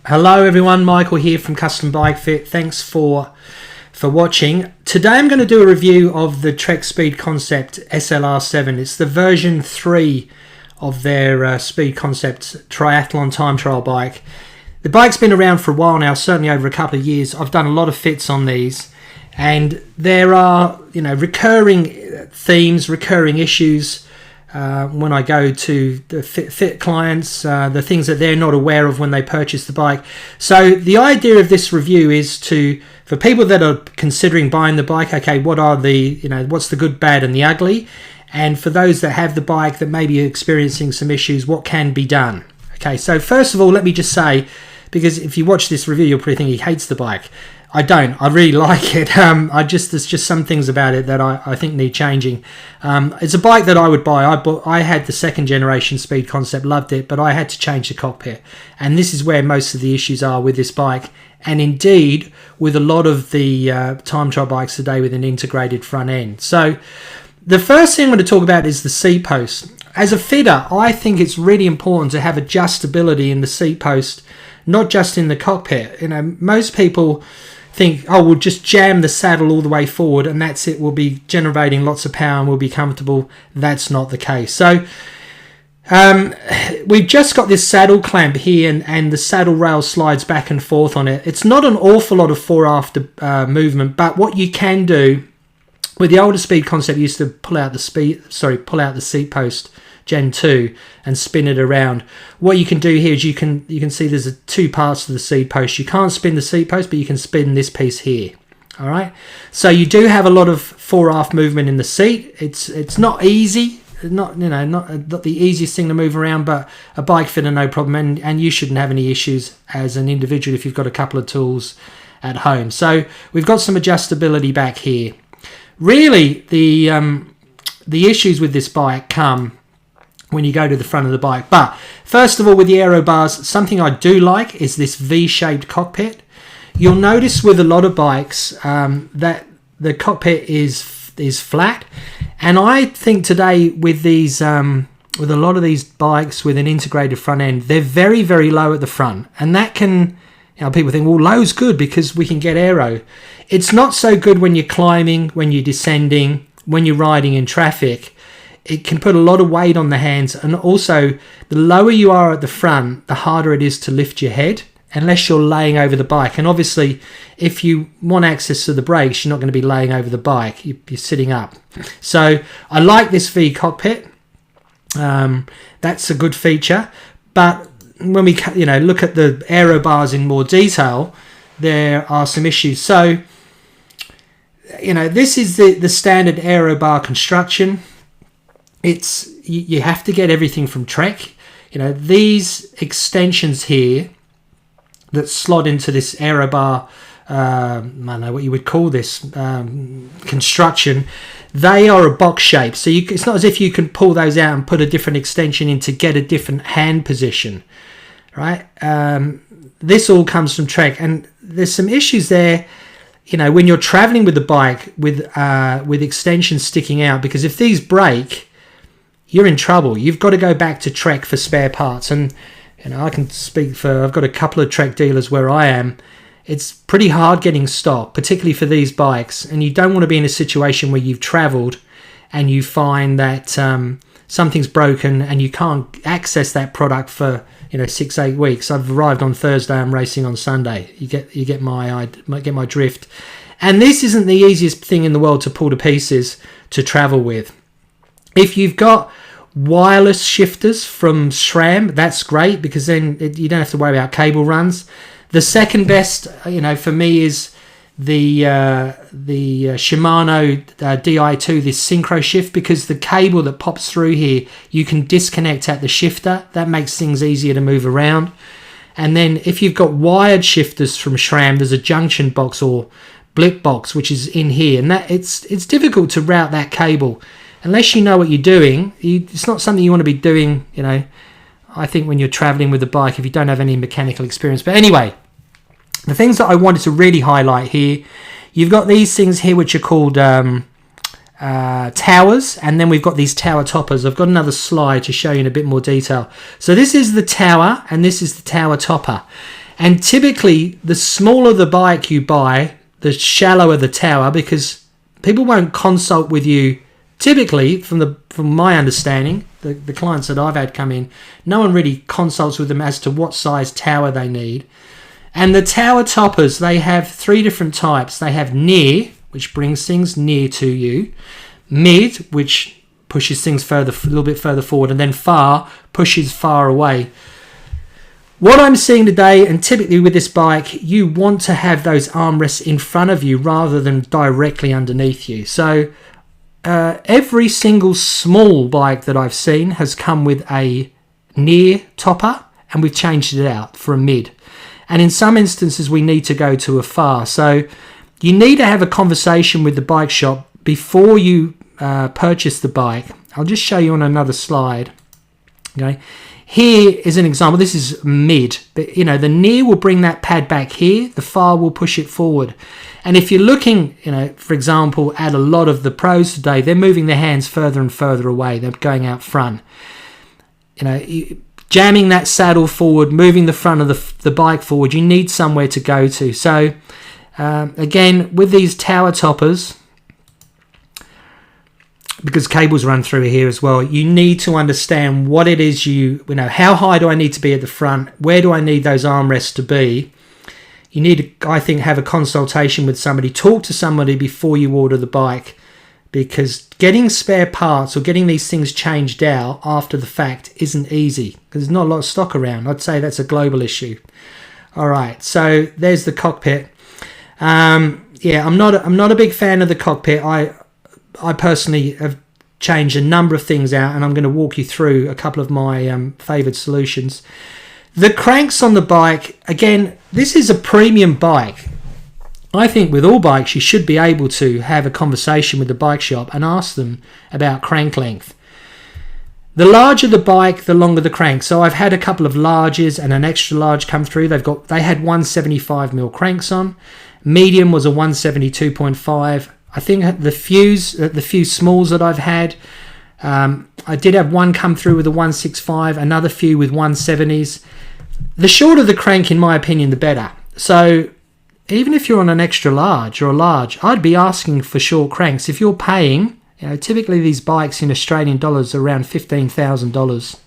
Hello everyone, Michael here from Custom Bike Fit. Thanks for watching. Today I'm going to do a review of the Trek Speed Concept SLR 7. It's the version 3 of their Speed Concept triathlon time trial bike. The bike's been around for a while now, certainly over a couple of years. I've done a lot of fits on these, and there are recurring themes, recurring issues when I go to the fit clients, the things that they're not aware of when they purchase the bike. So the idea of this review is for people that are considering buying the bike, okay, what are the, what's the good, bad and the ugly? And for those that have the bike that may be experiencing some issues, what can be done? Okay, so first of all, let me just say, because if you watch this review, you'll probably think he hates the bike. I don't. I really like it. There's just some things about it that I think need changing. It's a bike that I would buy. I had the second generation Speed Concept, loved it, but I had to change the cockpit. And this is where most of the issues are with this bike. And indeed, with a lot of the time trial bikes today with an integrated front end. So the first thing I'm going to talk about is the seat post. As a fitter, I think it's really important to have adjustability in the seat post, not just in the cockpit. Most people think, oh, we'll just jam the saddle all the way forward and that's it, we'll be generating lots of power and we'll be comfortable. That's not the case. So we've just got this saddle clamp here, and the saddle rail slides back and forth on it. It's not an awful lot of fore-after movement, but what you can do with the older Speed Concept, you used to pull out the seat post Gen 2 and spin it around. What you can do here is you can see there's two parts to the seat post. You can't spin the seat post, but you can spin this piece here. All right, so you do have a lot of fore-aft movement in the seat. It's not easy, not the easiest thing to move around, but a bike fitter, no problem, and you shouldn't have any issues as an individual if you've got a couple of tools at home. So we've got some adjustability back here. Really, the issues with this bike come when you go to the front of the bike. But first of all, with the aero bars, something I do like is this V-shaped cockpit. You'll notice with a lot of bikes that the cockpit is flat, and I think today with these with a lot of these bikes with an integrated front end, they're very, very low at the front, and that can, people think, well, low's good because we can get aero. It's not so good when you're climbing, when you're descending, when you're riding in traffic. It can put a lot of weight on the hands, and also the lower you are at the front, the harder it is to lift your head unless you're laying over the bike. And obviously, if you want access to the brakes, you're not going to be laying over the bike. You're sitting up. So I like this V cockpit. That's a good feature. But when we look at the aero bars in more detail, there are some issues. So this is the standard aero bar construction. You have to get everything from Trek. These extensions here that slot into this aero bar, I don't know what you would call this construction. They are a box shape, so it's not as if you can pull those out and put a different extension in to get a different hand position, right? This all comes from Trek, and there's some issues there. When you're traveling with the bike with extensions sticking out, because if these break, you're in trouble. You've got to go back to Trek for spare parts. And I can speak for, I've got a couple of Trek dealers where I am. It's pretty hard getting stock, particularly for these bikes. And you don't want to be in a situation where you've traveled and you find that something's broken and you can't access that product for 6-8 weeks. I've arrived on Thursday, I'm racing on Sunday. You get my drift. And this isn't the easiest thing in the world to pull to pieces to travel with. If you've got wireless shifters from SRAM, that's great, because then you don't have to worry about cable runs. The second best, for me, is the Shimano Di2, this synchro shift, because the cable that pops through here, you can disconnect at the shifter. That makes things easier to move around. And then if you've got wired shifters from SRAM, there's a junction box or blip box which is in here, and that it's difficult to route that cable. Unless you know what you're doing, it's not something you want to be doing, I think when you're traveling with a bike, if you don't have any mechanical experience. But anyway, the things that I wanted to really highlight here, you've got these things here which are called towers, and then we've got these tower toppers. I've got another slide to show you in a bit more detail. So this is the tower, and this is the tower topper. And typically, the smaller the bike you buy, the shallower the tower, because people won't consult with you. Typically, from my understanding, the clients that I've had come in, no one really consults with them as to what size tower they need. And the tower toppers, they have 3 different types. They have near, which brings things near to you, mid, which pushes things a little bit further forward, and then far, pushes far away. What I'm seeing today, and typically with this bike, you want to have those armrests in front of you rather than directly underneath you. So every single small bike that I've seen has come with a near topper, and we've changed it out for a mid. And in some instances, we need to go to a far. So you need to have a conversation with the bike shop before you purchase the bike. I'll just show you on another slide. Okay. Here is an example. This is mid, but the near will bring that pad back here. The far will push it forward. And if you're looking, for example, at a lot of the pros today, they're moving their hands further and further away. They're going out front. Jamming that saddle forward, moving the front of the bike forward. You need somewhere to go to. So again, with these tower toppers, because cables run through here as well, you need to understand what it is how high do I need to be at the front? Where do I need those armrests to be? You need to, I think, have a consultation with somebody, talk to somebody before you order the bike, because getting spare parts or getting these things changed out after the fact isn't easy, because there's not a lot of stock around. I'd say that's a global issue. All right, so there's the cockpit. I'm not a big fan of the cockpit. I personally have changed a number of things out, and I'm going to walk you through a couple of my favoured solutions. The cranks on the bike, again, this is a premium bike. I think with all bikes, you should be able to have a conversation with the bike shop and ask them about crank length. The larger the bike, the longer the crank. So I've had a couple of larges and an extra large come through. They had 175mm cranks on. Medium was a 172.5. I think the few smalls that I've had, I did have one come through with a 165, another few with 170s. The shorter the crank, in my opinion, the better. So even if you're on an extra large or a large, I'd be asking for short cranks. If you're paying, typically these bikes in Australian dollars are around $15,000.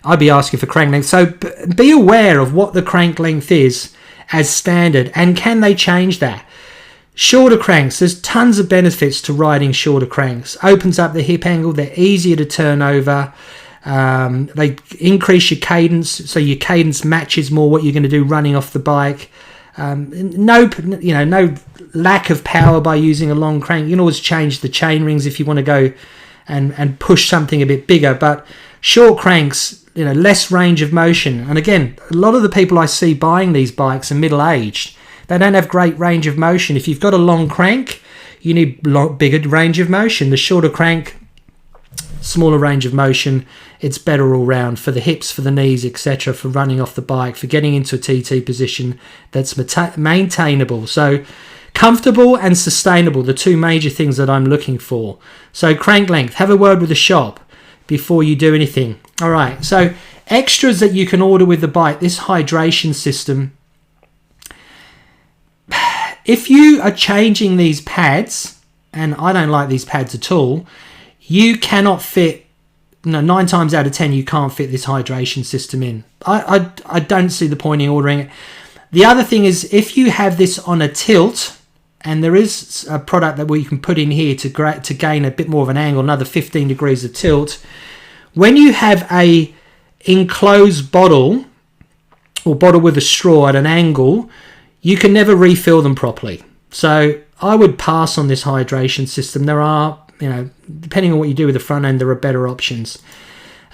I'd be asking for crank length. So be aware of what the crank length is as standard, and can they change that? Shorter cranks, there's tons of benefits to riding shorter cranks. Opens up the hip angle, they're easier to turn over. They increase your cadence, so your cadence matches more what you're going to do running off the bike. No lack of power by using a long crank. You can always change the chain rings if you want to go and push something a bit bigger. But short cranks, less range of motion. And again, a lot of the people I see buying these bikes are middle-aged. They don't have great range of motion. If you've got a long crank, you need bigger range of motion. The shorter crank, smaller range of motion. It's better all round for the hips, for the knees, etc., for running off the bike, for getting into a TT position that's maintainable. So comfortable and sustainable, the two major things that I'm looking for. So crank length, have a word with the shop before you do anything. All right, so extras that you can order with the bike, this hydration system. If you are changing these pads, and I don't like these pads at all, you cannot fit, 9 times out of 10, you can't fit this hydration system in. I don't see the point in ordering it. The other thing is, if you have this on a tilt, and there is a product that you can put in here to gain a bit more of an angle, another 15 degrees of tilt, when you have a enclosed bottle, or bottle with a straw at an angle, you can never refill them properly. So I would pass on this hydration system. There are, depending on what you do with the front end, there are better options.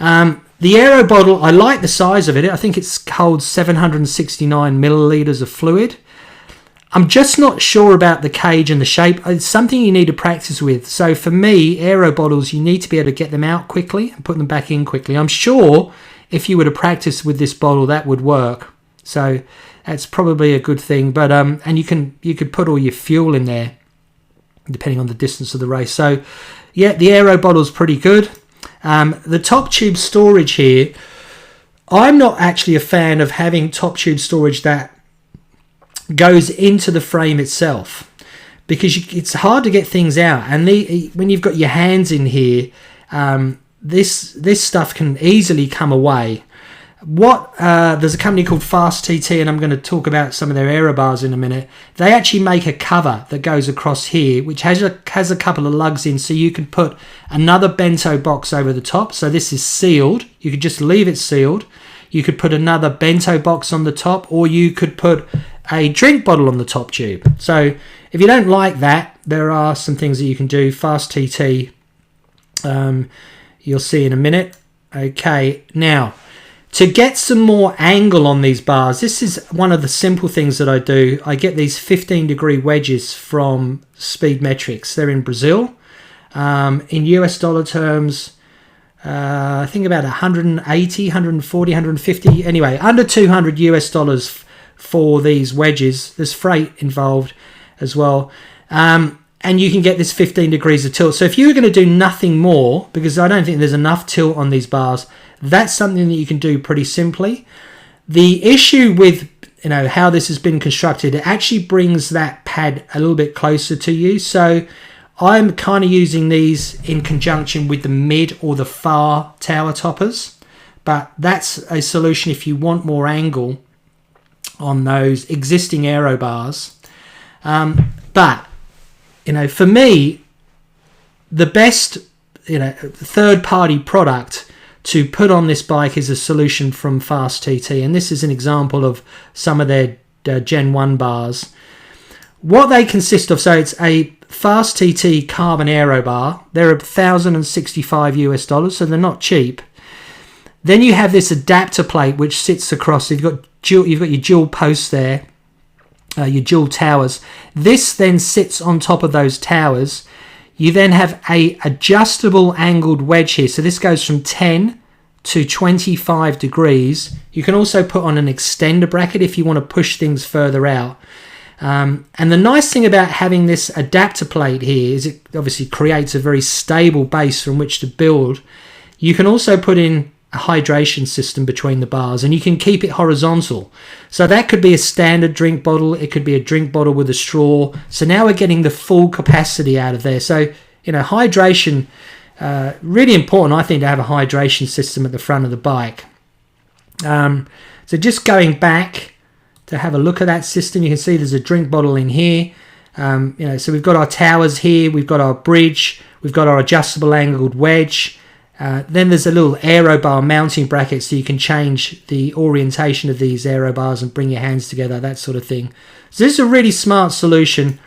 The Aero bottle, I like the size of it. I think it holds 769 millilitres of fluid. I'm just not sure about the cage and the shape. It's something you need to practice with. So for me, Aero bottles, you need to be able to get them out quickly and put them back in quickly. I'm sure if you were to practice with this bottle, that would work. So that's probably a good thing. But and you could put all your fuel in there, depending on the distance of the race. So yeah, the Aero bottle's pretty good. The top tube storage here, I'm not actually a fan of having top tube storage that goes into the frame itself, because it's hard to get things out, and when you've got your hands in here, this stuff can easily come away. There's a company called Fast TT, and I'm going to talk about some of their aero bars in a minute. They actually make a cover that goes across here, which has a couple of lugs in, so you can put another bento box over the top. So this is sealed. You could just leave it sealed. You could put another bento box on the top, or you could put a drink bottle on the top tube. So if you don't like that, there are some things that you can do. Fast TT, you'll see in a minute. Okay, now to get some more angle on these bars, this is one of the simple things that I do. I get these 15-degree wedges from Speed Metrics. They're in Brazil. In US dollar terms, I think about 180, 140, 150. Anyway, under 200 US dollars for these wedges. There's freight involved as well. And you can get this 15 degrees of tilt. So if you were going to do nothing more, because I don't think there's enough tilt on these bars, that's something that you can do pretty simply. The issue with how this has been constructed, it actually brings that pad a little bit closer to you. So I'm kind of using these in conjunction with the mid or the far tower toppers, but that's a solution if you want more angle on those existing aero bars. But for me, the best third-party product to put on this bike is a solution from Fast TT, and this is an example of some of their Gen 1 bars. What they consist of, so it's a Fast TT carbon aero bar. They're $1,065 US dollars, so they're not cheap. Then you have this adapter plate which sits across. You've got your dual posts there, your dual towers. This then sits on top of those towers. You then have a adjustable angled wedge here. So this goes from 10 to 25 degrees. You can also put on an extender bracket if you want to push things further out. And the nice thing about having this adapter plate here is it obviously creates a very stable base from which to build. You can also put in a hydration system between the bars, and you can keep it horizontal. So that could be a standard drink bottle. It could be a drink bottle with a straw. So now we're getting the full capacity out of there. So, hydration, really important, I think, to have a hydration system at the front of the bike. So just going back to have a look at that system, you can see there's a drink bottle in here. So we've got our towers here, we've got our bridge, we've got our adjustable angled wedge. Then there's a little aero bar mounting bracket, so you can change the orientation of these aero bars and bring your hands together, that sort of thing. So this is a really smart solution.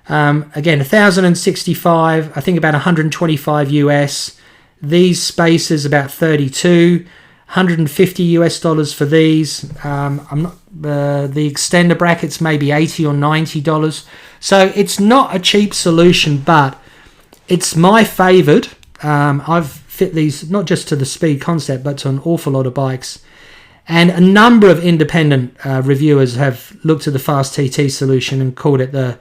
Again, 1,065, I think about 125 US. These spacers about 32, 150 US dollars for these. The extender brackets maybe 80 or 90 dollars. So it's not a cheap solution, but it's my favored. I've fit these not just to the Speed Concept, but to an awful lot of bikes. And a number of independent reviewers have looked at the Fast TT solution and called it the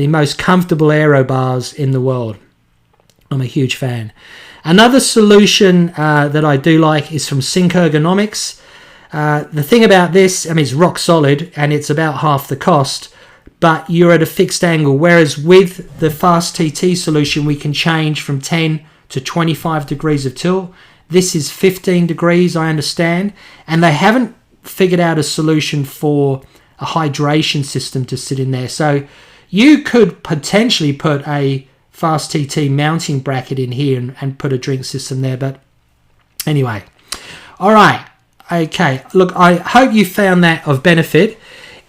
most comfortable aero bars in the world. I'm a huge fan. Another solution that I do like is from Syn Ergonomics. The thing about this, it's rock solid and it's about half the cost, but you're at a fixed angle. Whereas with the Fast TT solution, we can change from 10 to 25 degrees of tilt. This is 15 degrees, I understand, and they haven't figured out a solution for a hydration system to sit in there. So you could potentially put a Fast TT mounting bracket in here and put a drink system there. But anyway, all right, okay. Look, I hope you found that of benefit.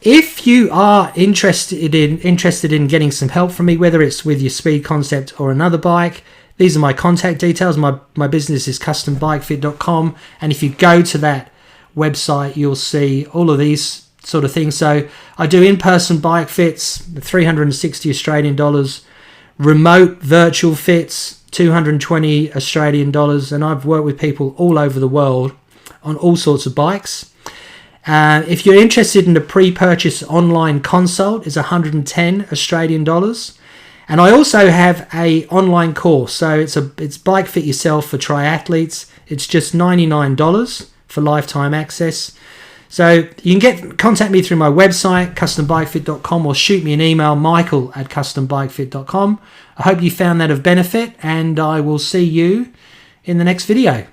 If you are interested in getting some help from me, whether it's with your Speed Concept or another bike, these are my contact details. My business is custombikefit.com, and if you go to that website, you'll see all of these sort of things. So I do in-person bike fits, 360 Australian dollars, remote virtual fits, 220 Australian dollars, and I've worked with people all over the world on all sorts of bikes. If you're interested in a pre-purchase online consult, it's 110 Australian dollars. And I also have a online course, so it's Bike Fit Yourself for triathletes. It's just $99 for lifetime access. So you can contact me through my website, custombikefit.com, or shoot me an email, michael@custombikefit.com. I hope you found that of benefit, and I will see you in the next video.